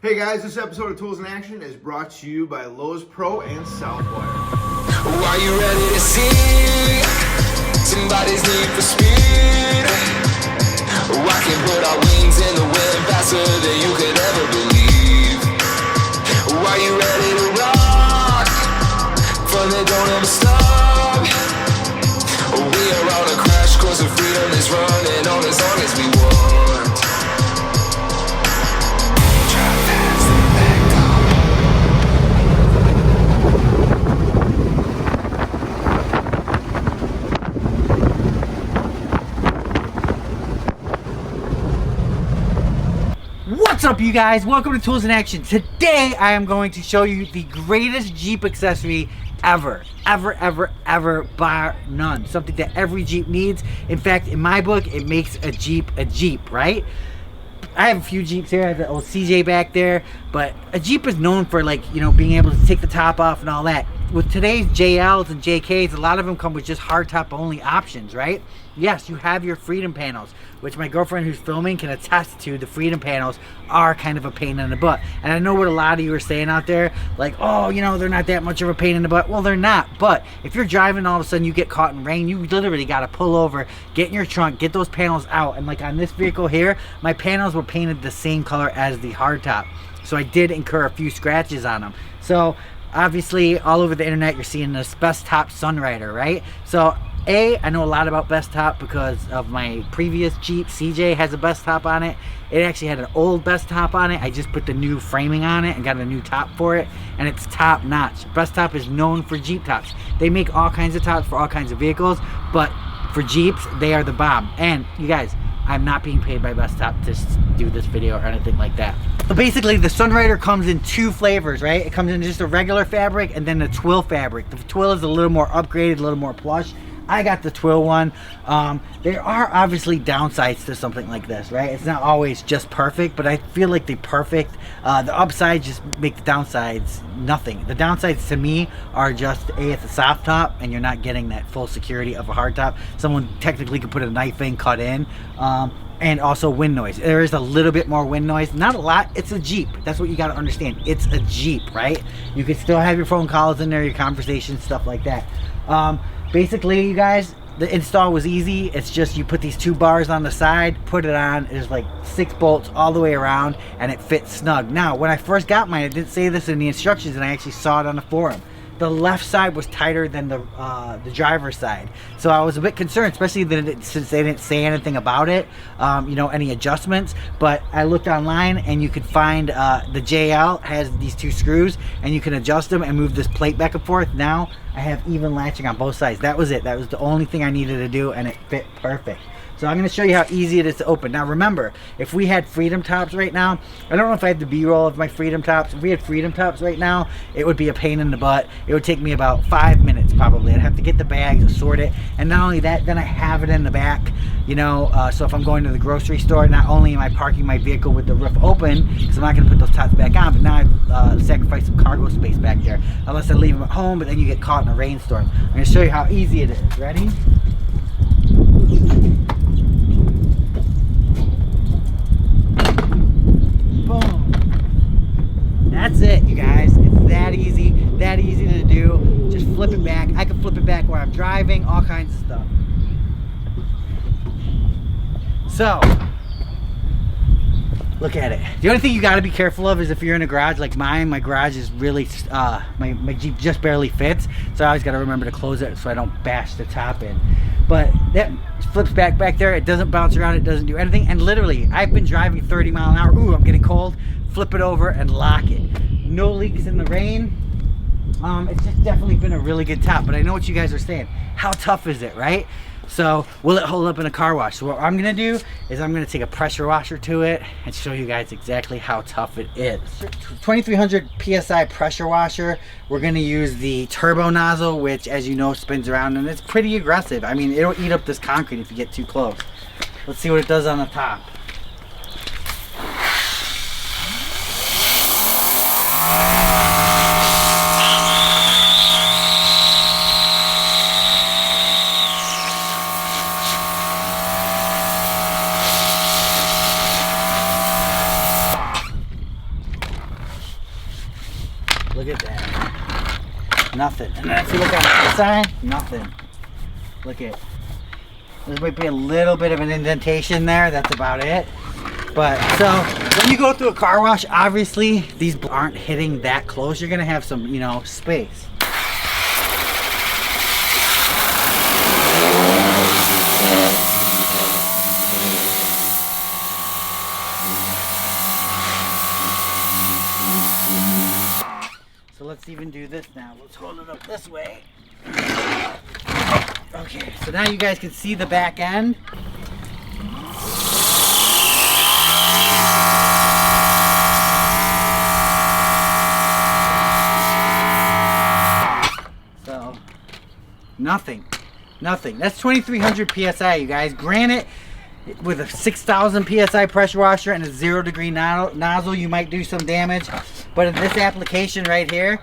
Hey guys, this episode of Tools in Action is brought to you by Lowe's Pro and Southwire. Are you ready to see somebody's need for speed? I can put our wings in the wind faster than you could ever believe. Are you ready to rock? Fun that don't ever stop. We are on a crash course of freedom that's running on as long as we want. Drive fast and back on. What's up, you guys? Welcome to Tools in Action. Today I am going to show you the greatest Jeep accessory ever, bar none. Something that every Jeep needs. In fact, in my book, it makes a Jeep, right? I have a few Jeeps here. I have the old CJ back there, but a Jeep is known for, like, you know, being able to take the top off and all that. With today's JLs and JKs, a lot of them come with just hardtop only options, right? Yes, you have your freedom panels, which my girlfriend who's filming can attest to. The freedom panels are kind of a pain in the butt. And I know what a lot of you are saying out there, like, oh, you know, they're not that much of a pain in the butt. Well, they're not. But if you're driving, all of a sudden you get caught in rain, you literally got to pull over, get in your trunk, get those panels out. And like on this vehicle here, my panels were painted the same color as the hardtop. So I did incur a few scratches on them. So obviously all over the internet you're seeing this Bestop Sunrider, right? So I know a lot about Bestop because of my previous Jeep. CJ has a Bestop on it. It actually had an old Bestop on it. I just put the new framing on it and got a new top for it, and it's top notch. Bestop is known for Jeep tops. They make all kinds of tops for all kinds of vehicles, but for Jeeps, they are the bomb. And you guys, I'm not being paid by Bestop to do this video or anything like that. So basically, the Sunrider comes in two flavors, right? It comes in just a regular fabric and then the twill fabric. The twill is a little more upgraded, a little more plush. I got the twill one. There are obviously downsides to something like this, right? It's not always just perfect, but I feel like the upsides just make the downsides nothing. The downsides to me are just, A, it's a soft top and you're not getting that full security of a hard top. Someone technically could put a knife in, cut in. And also wind noise. There is a little bit more wind noise, not a lot. It's a Jeep. That's what you got to understand. It's a Jeep, right? You can still have your phone calls in there, your conversations, stuff like that. Basically, you guys, the install was easy. It's just you put these two bars on the side, put it on. There's like 6 bolts all the way around, and it fits snug. Now, when I first got mine, I didn't say this in the instructions, and I actually saw it on the forum. The left side was tighter than the driver's side, so I was a bit concerned, especially since they didn't say anything about it, you know, any adjustments. But I looked online, and you could find the JL has these 2 screws, and you can adjust them and move this plate back and forth. Now I have even latching on both sides. That was it. That was the only thing I needed to do, and it fit perfect. So I'm going to show you how easy it is to open. Now remember, if we had freedom tops right now, I don't know if I have the B-roll of my freedom tops. If we had freedom tops right now, it would be a pain in the butt. It would take me about 5 minutes probably. I'd have to get the bags, sort it, and not only that, then I have it in the back, you know, so if I'm going to the grocery store, not only am I parking my vehicle with the roof open, because I'm not going to put those tops back on, but now I've sacrificed some cargo space back there, unless I leave them at home, but then you get caught in a rainstorm. I'm going to show you how easy it is. Ready? That's it, you guys. It's that easy to do. Just flip it back. I can flip it back while I'm driving, all kinds of stuff. So, look at it. The only thing you got to be careful of is if you're in a garage like mine. My garage is really, my Jeep just barely fits, so I always got to remember to close it so I don't bash the top in. But that flips back there. It doesn't bounce around. It doesn't do anything. And literally, I've been driving 30 miles an hour. Ooh, I'm getting cold. Flip it over and lock it. No leaks in the rain. It's just definitely been a really good top. But I know what you guys are saying. How tough is it, right? So will it hold up in a car wash? So what I'm gonna do is I'm gonna take a pressure washer to it and show you guys exactly how tough it is. 2300 PSI pressure washer. We're gonna use the turbo nozzle, which, as you know, spins around, and it's pretty aggressive. I mean, it'll eat up this concrete if you get too close. Let's see what it does on the top. Look at that. Nothing. And then if you look on the side, nothing. Look at, there might be a little bit of an indentation there. That's about it. But so when you go through a car wash, obviously these aren't hitting that close. You're gonna have some, you know, space. So let's even do this now. Let's hold it up this way. Okay, so now you guys can see the back end. So, nothing. That's 2,300 PSI, you guys. Granted, with a 6,000 PSI pressure washer and a 0-degree nozzle, you might do some damage. But in this application right here,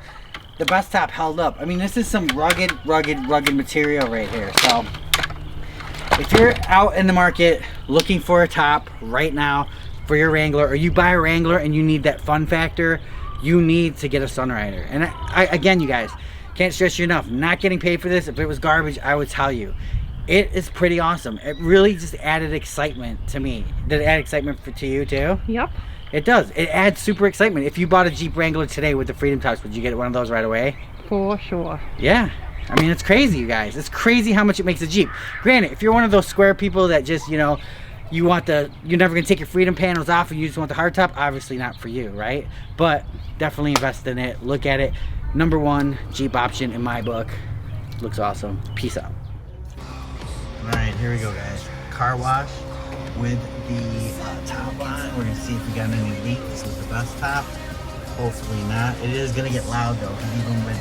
the Bestop held up. I mean, this is some rugged material right here. So, if you're out in the market looking for a top right now for your Wrangler, or you buy a Wrangler and you need that fun factor, you need to get a Sunrider. And again, you guys, can't stress you enough, not getting paid for this. If it was garbage, I would tell you. It is pretty awesome. It really just added excitement to me. Did it add excitement to you too? Yep. It does. It adds super excitement. If you bought a Jeep Wrangler today with the Freedom Tops, would you get one of those right away? For sure. Yeah. I mean, it's crazy, you guys. It's crazy how much it makes a Jeep. Granted, if you're one of those square people that just, you know, you're never gonna take your Freedom panels off and you just want the hardtop, obviously not for you, right? But definitely invest in it. Look at it. Number one Jeep option in my book. Looks awesome. Peace out. All right, here we go, guys. Car wash with the top on. We're gonna see if we got any leaks with the Bestop. Hopefully not. It is gonna get loud though, because even with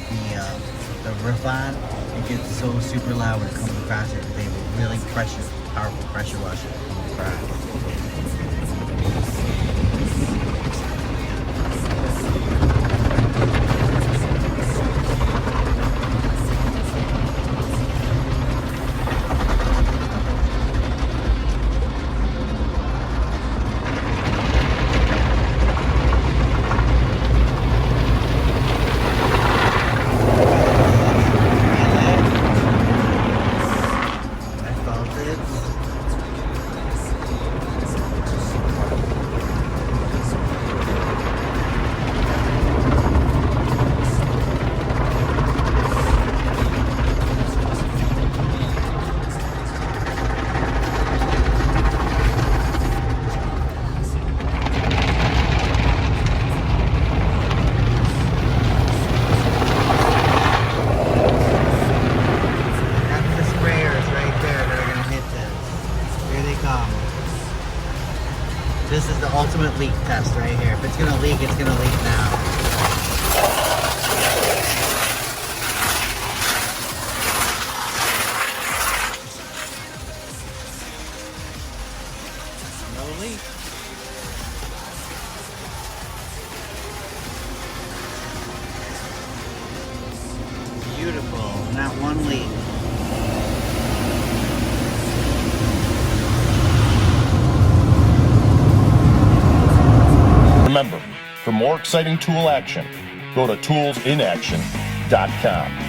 the roof on, it gets so super loud when it comes across it. They really powerful pressure washer comes across. This is the ultimate leak test right here. If it's gonna leak, it's gonna leak now. No leak. Beautiful, not one leak. Remember, for more exciting tool action, go to toolsinaction.com.